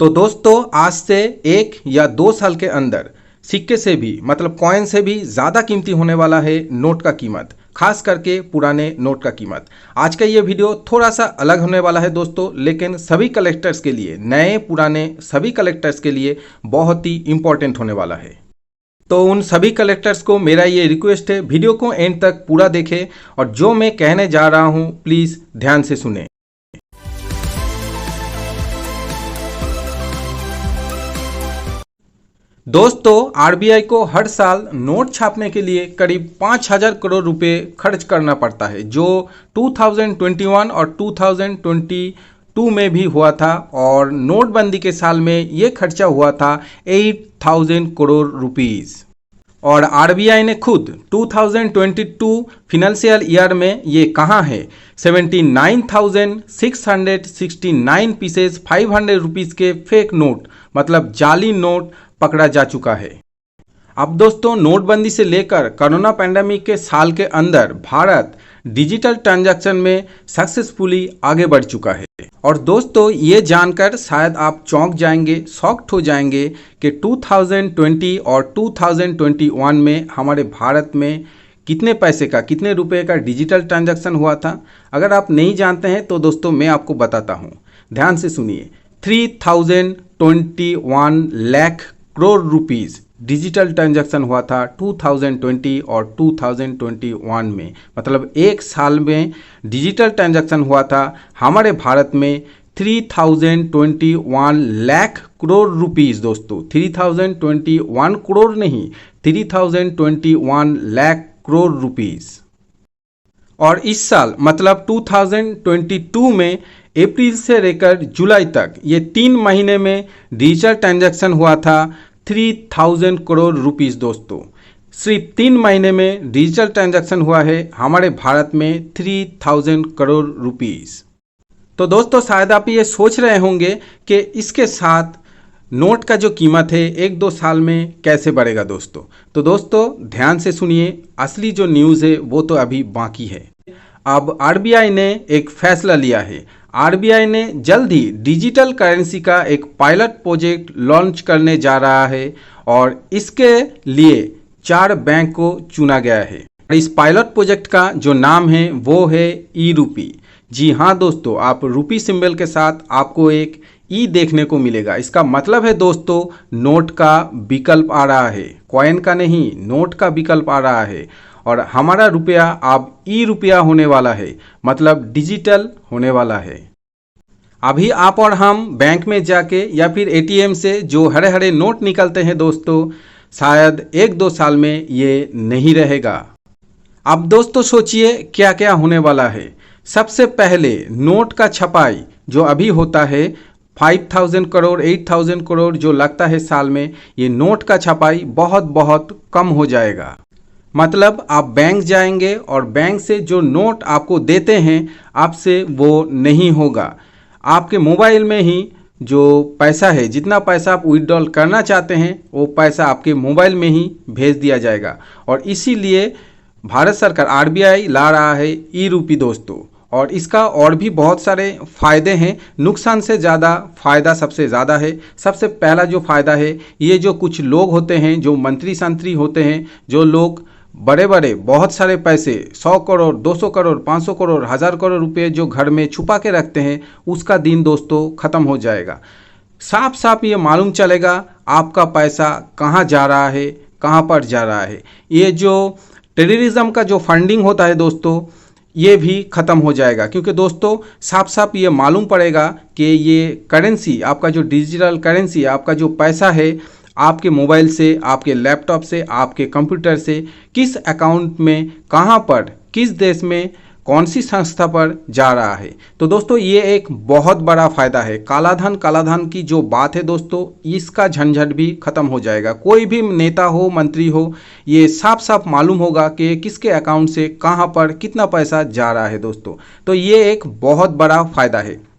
तो दोस्तों आज से 1 या 2 साल के अंदर सिक्के से भी मतलब कॉइन से भी ज़्यादा कीमती होने वाला है नोट का कीमत, खास करके पुराने नोट का कीमत। आज का ये वीडियो थोड़ा सा अलग होने वाला है दोस्तों, लेकिन सभी कलेक्टर्स के लिए, नए पुराने सभी कलेक्टर्स के लिए बहुत ही इम्पोर्टेंट होने वाला है। तो उन सभी कलेक्टर्स को मेरा ये रिक्वेस्ट है, वीडियो को एंड तक पूरा देखें और जो मैं कहने जा रहा हूँ प्लीज़ ध्यान से सुने। दोस्तों आरबीआई को हर साल नोट छापने के लिए करीब 5,000 करोड़ रुपए खर्च करना पड़ता है, जो 2021 और 2022 में भी हुआ था और नोटबंदी के साल में ये खर्चा हुआ था 8,000 करोड़ रुपीस। और आरबीआई ने खुद 2022 फिनेंशियल ईयर में ये कहा है 79,669 पीसेस 500 रुपीज़ के फेक नोट मतलब जाली नोट पकड़ा जा चुका है। अब दोस्तों नोटबंदी से लेकर कोरोना पैंडेमिक के साल के अंदर भारत डिजिटल ट्रांजैक्शन में सक्सेसफुली आगे बढ़ चुका है। और दोस्तों ये जानकर शायद आप चौंक जाएंगे, शॉक्ड हो जाएंगे कि 2020 और 2021 में हमारे भारत में कितने पैसे का, कितने रुपए का डिजिटल ट्रांजैक्शन हुआ था। अगर आप नहीं जानते हैं तो दोस्तों मैं आपको बताता हूँ, ध्यान से सुनिए। 3,021 lakh crore rupees digital transaction हुआ था 2020 और 2021 में, मतलब एक साल में डिजिटल ट्रांजैक्शन हुआ था हमारे भारत में 3,021 लाख करोड़ रुपीस। दोस्तों 3,021 करोड़ नहीं, 3,021 लाख करोड़ रुपीस। और इस साल मतलब 2022 में अप्रैल से लेकर जुलाई तक ये 3 महीने में डिजिटल ट्रांजैक्शन हुआ था 3,000 करोड़ रुपीस। दोस्तों सिर्फ 3 महीने में डिजिटल ट्रांजैक्शन हुआ है हमारे भारत में 3,000 करोड़ रुपीस। तो दोस्तों शायद आप ये सोच रहे होंगे कि इसके साथ नोट का जो कीमत है 1-2 साल में कैसे बढ़ेगा दोस्तों। तो दोस्तों ध्यान से सुनिए, असली जो न्यूज़ है वो तो अभी बाकी है। अब आरबीआई ने एक फैसला लिया है। आरबीआई ने जल्द ही डिजिटल करेंसी का एक पायलट प्रोजेक्ट लॉन्च करने जा रहा है और इसके लिए 4 बैंक को चुना गया है। इस पायलट प्रोजेक्ट का जो नाम है वो है ई रूपी। जी हाँ दोस्तों, आप रूपी सिंबल के साथ आपको एक ई देखने को मिलेगा। इसका मतलब है दोस्तों नोट का विकल्प आ रहा है, कॉइन का नहीं, नोट का विकल्प आ रहा है और हमारा रुपया अब ई रुपया होने वाला है, मतलब डिजिटल होने वाला है। अभी आप और हम बैंक में जाके या फिर एटीएम से जो हरे हरे नोट निकलते हैं दोस्तों, शायद 1-2 साल में ये नहीं रहेगा। अब दोस्तों सोचिए क्या क्या होने वाला है। सबसे पहले नोट का छपाई जो अभी होता है 5,000 करोड़ 8,000 करोड़ जो लगता है साल में, ये नोट का छपाई बहुत बहुत कम हो जाएगा। मतलब आप बैंक जाएंगे और बैंक से जो नोट आपको देते हैं आपसे वो नहीं होगा। आपके मोबाइल में ही जो पैसा है, जितना पैसा आप विथड्रॉल करना चाहते हैं वो पैसा आपके मोबाइल में ही भेज दिया जाएगा। और इसीलिए भारत सरकार आरबीआई ला रहा है ई रूपी दोस्तों। और इसका और भी बहुत सारे फ़ायदे हैं, नुकसान से ज़्यादा फ़ायदा सबसे ज़्यादा है। सबसे पहला जो फ़ायदा है, ये जो कुछ लोग होते हैं, जो मंत्री संतरी होते हैं, जो लोग बड़े बड़े बहुत सारे पैसे 100 करोड़ 200 करोड़ 500 करोड़ 1,000 करोड़ रुपए जो घर में छुपा के रखते हैं, उसका दिन दोस्तों ख़त्म हो जाएगा। साफ साफ ये मालूम चलेगा आपका पैसा कहाँ जा रहा है, कहाँ पर जा रहा है। ये जो टेररिज्म का जो फंडिंग होता है दोस्तों, ये भी ख़त्म हो जाएगा, क्योंकि दोस्तों साफ साफ ये मालूम पड़ेगा कि ये करेंसी, आपका जो डिजिटल करेंसी, आपका जो पैसा है, आपके मोबाइल से, आपके लैपटॉप से, आपके कंप्यूटर से किस अकाउंट में, कहाँ पर, किस देश में, कौन सी संस्था पर जा रहा है। तो दोस्तों ये एक बहुत बड़ा फ़ायदा है। कालाधन की जो बात है दोस्तों, इसका झंझट भी ख़त्म हो जाएगा। कोई भी नेता हो, मंत्री हो, ये साफ साफ मालूम होगा कि किसके अकाउंट से कहाँ पर कितना पैसा जा रहा है दोस्तों। तो ये एक बहुत बड़ा फ़ायदा है।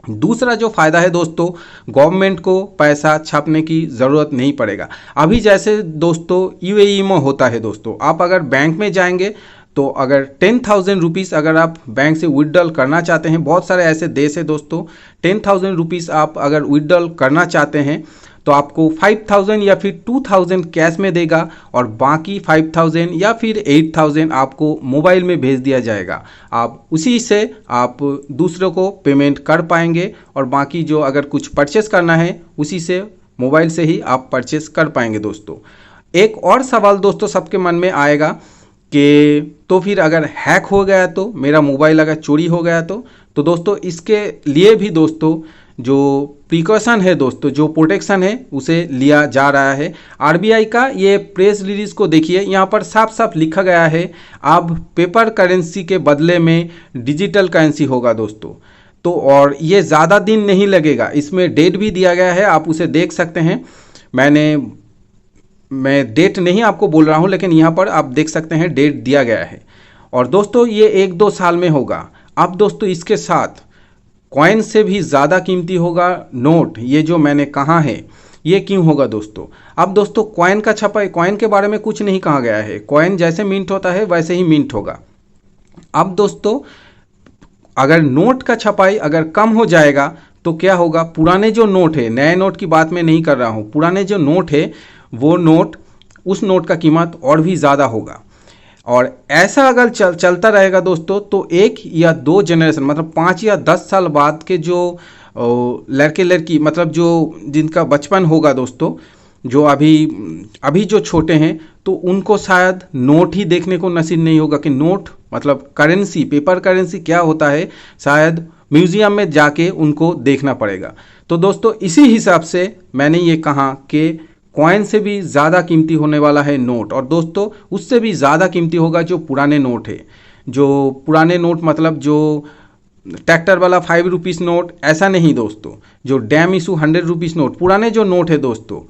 दूसरा जो फ़ायदा है दोस्तों, गवर्नमेंट को पैसा छापने की ज़रूरत नहीं पड़ेगा। अभी जैसे दोस्तों यूएई में होता है दोस्तों, आप अगर बैंक में जाएंगे तो अगर 10,000 रुपीज़ अगर आप बैंक से विड्रॉल करना चाहते हैं, बहुत सारे ऐसे देश है दोस्तों, 10,000 रुपीज़ आप अगर विड्रॉल करना चाहते हैं तो आपको 5,000 या फिर 2,000 कैश में देगा और बाकी 5,000 या फिर 8,000 आपको मोबाइल में भेज दिया जाएगा। आप उसी से आप दूसरों को पेमेंट कर पाएंगे और बाकी जो अगर कुछ परचेस करना है उसी से मोबाइल से ही आप परचेस कर पाएंगे दोस्तों। एक और सवाल दोस्तों सबके मन में आएगा कि तो फिर अगर हैक हो गया तो, मेरा मोबाइल अगर चोरी हो गया तो दोस्तों इसके लिए भी दोस्तों जो प्रिकॉशन है दोस्तों, जो प्रोटेक्शन है उसे लिया जा रहा है। आरबीआई का ये प्रेस रिलीज को देखिए, यहाँ पर साफ साफ लिखा गया है अब पेपर करेंसी के बदले में डिजिटल करेंसी होगा दोस्तों। तो और ये ज़्यादा दिन नहीं लगेगा, इसमें डेट भी दिया गया है, आप उसे देख सकते हैं। मैं डेट नहीं आपको बोल रहा हूँ, लेकिन यहाँ पर आप देख सकते हैं डेट दिया गया है। और दोस्तों ये 1-2 साल में होगा। अब दोस्तों इसके साथ कॉइन से भी ज़्यादा कीमती होगा नोट, ये जो मैंने कहा है। ये क्यों होगा दोस्तों? अब दोस्तों कॉइन का छपाई, कॉइन के बारे में कुछ नहीं कहा गया है, कॉइन जैसे मिंट होता है वैसे ही मिंट होगा। अब दोस्तों अगर नोट का छपाई अगर कम हो जाएगा तो क्या होगा, पुराने जो नोट है, नए नोट की बात मैं नहीं कर रहा हूँ, पुराने जो नोट है वो नोट, उस नोट का कीमत और भी ज़्यादा होगा। और ऐसा अगर चलता रहेगा दोस्तों तो 1 या 2 जनरेशन मतलब 5 या 10 साल बाद के जो लड़के लड़की मतलब जो जिनका बचपन होगा दोस्तों, जो अभी जो छोटे हैं तो उनको शायद नोट ही देखने को नसीब नहीं होगा कि नोट मतलब करेंसी, पेपर करेंसी क्या होता है, शायद म्यूजियम में जाके उनको देखना पड़ेगा। तो दोस्तों इसी हिसाब से मैंने ये कहा कि कॉइन से भी ज़्यादा कीमती होने वाला है नोट, और दोस्तों उससे भी ज़्यादा कीमती होगा जो पुराने नोट है। जो पुराने नोट मतलब जो ट्रैक्टर वाला 5 रुपीज़ नोट, ऐसा नहीं दोस्तों, जो डैम इशू 100 रुपीज़ नोट, पुराने जो नोट है दोस्तों,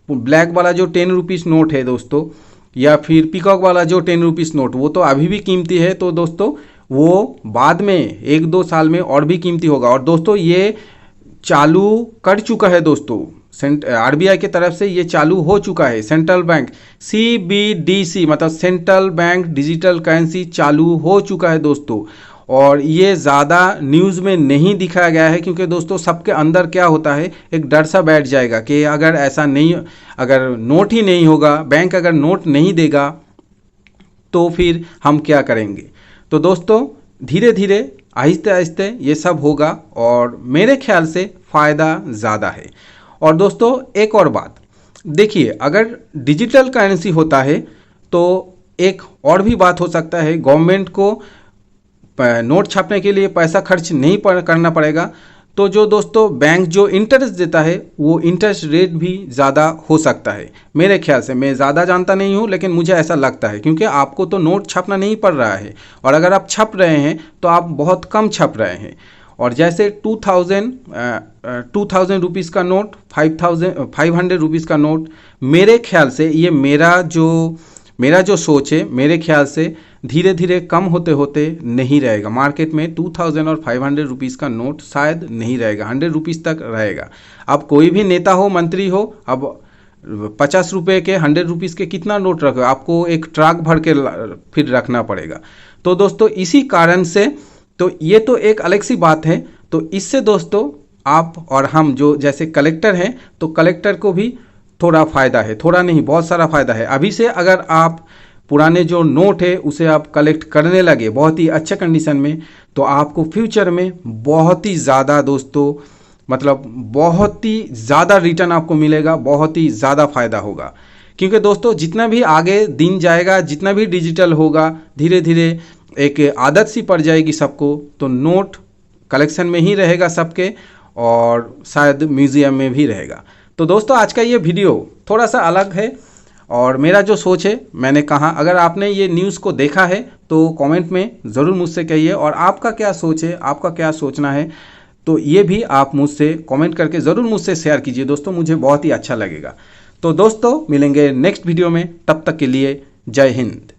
ब्लैक वाला जो 10 रुपीज़ नोट है दोस्तों, या फिर पीकॉक वाला जो 10 रुपीज़ नोट, वो तो अभी भी कीमती है। तो दोस्तों वो बाद में 1-2 साल में और भी कीमती होगा। और दोस्तों ये चालू कर चुका है दोस्तों, आरबीआई की तरफ से ये चालू हो चुका है। सेंट्रल बैंक CBDC मतलब सेंट्रल बैंक डिजिटल करेंसी चालू हो चुका है दोस्तों। और ये ज़्यादा न्यूज़ में नहीं दिखाया गया है क्योंकि दोस्तों सबके अंदर क्या होता है, एक डर सा बैठ जाएगा कि अगर ऐसा नहीं, अगर नोट ही नहीं होगा, बैंक अगर नोट नहीं देगा तो फिर हम क्या करेंगे। तो दोस्तों धीरे धीरे आहिस्ते आहिस्ते ये सब होगा और मेरे ख्याल से फ़ायदा ज़्यादा है। और दोस्तों एक और बात देखिए, अगर डिजिटल करेंसी होता है तो एक और भी बात हो सकता है, गवर्नमेंट को नोट छापने के लिए पैसा खर्च नहीं करना पड़ेगा। तो जो दोस्तों बैंक जो इंटरेस्ट देता है वो इंटरेस्ट रेट भी ज़्यादा हो सकता है मेरे ख्याल से। मैं ज़्यादा जानता नहीं हूँ लेकिन मुझे ऐसा लगता है, क्योंकि आपको तो नोट छापना नहीं पड़ रहा है, और अगर आप छप रहे हैं तो आप बहुत कम छप रहे हैं। और जैसे 2,000 रुपीज़ का नोट, 500 रुपीज़ का नोट, मेरे ख्याल से ये मेरा जो सोच है, मेरे ख्याल से धीरे धीरे कम होते होते नहीं रहेगा। मार्केट में 2,000 और 500 रुपीज़ का नोट शायद नहीं रहेगा, 100 रुपीज़ तक रहेगा। अब कोई भी नेता हो, मंत्री हो, अब 50 रुपये के, 100 रुपीज़ के कितना नोट रखो, आपको एक ट्रक भर के फिर रखना पड़ेगा। तो दोस्तों इसी कारण से तो ये तो एक अलग सी बात है। तो इससे दोस्तों आप और हम जो जैसे कलेक्टर हैं, तो कलेक्टर को भी थोड़ा फ़ायदा है, थोड़ा नहीं बहुत सारा फ़ायदा है। अभी से अगर आप पुराने जो नोट है उसे आप कलेक्ट करने लगे बहुत ही अच्छे कंडीशन में, तो आपको फ्यूचर में बहुत ही ज़्यादा दोस्तों मतलब बहुत ही ज़्यादा रिटर्न आपको मिलेगा, बहुत ही ज़्यादा फ़ायदा होगा। क्योंकि दोस्तों जितना भी आगे दिन जाएगा, जितना भी डिजिटल होगा, धीरे धीरे एक आदत सी पड़ जाएगी सबको, तो नोट कलेक्शन में ही रहेगा सबके, और शायद म्यूज़ियम में भी रहेगा। तो दोस्तों आज का ये वीडियो थोड़ा सा अलग है और मेरा जो सोच है मैंने कहा, अगर आपने ये न्यूज़ को देखा है तो कमेंट में ज़रूर मुझसे कहिए, और आपका क्या सोच है, आपका क्या सोचना है, तो ये भी आप मुझसे कमेंट करके ज़रूर मुझसे शेयर कीजिए दोस्तों, मुझे बहुत ही अच्छा लगेगा। तो दोस्तों मिलेंगे नेक्स्ट वीडियो में, तब तक के लिए जय हिंद।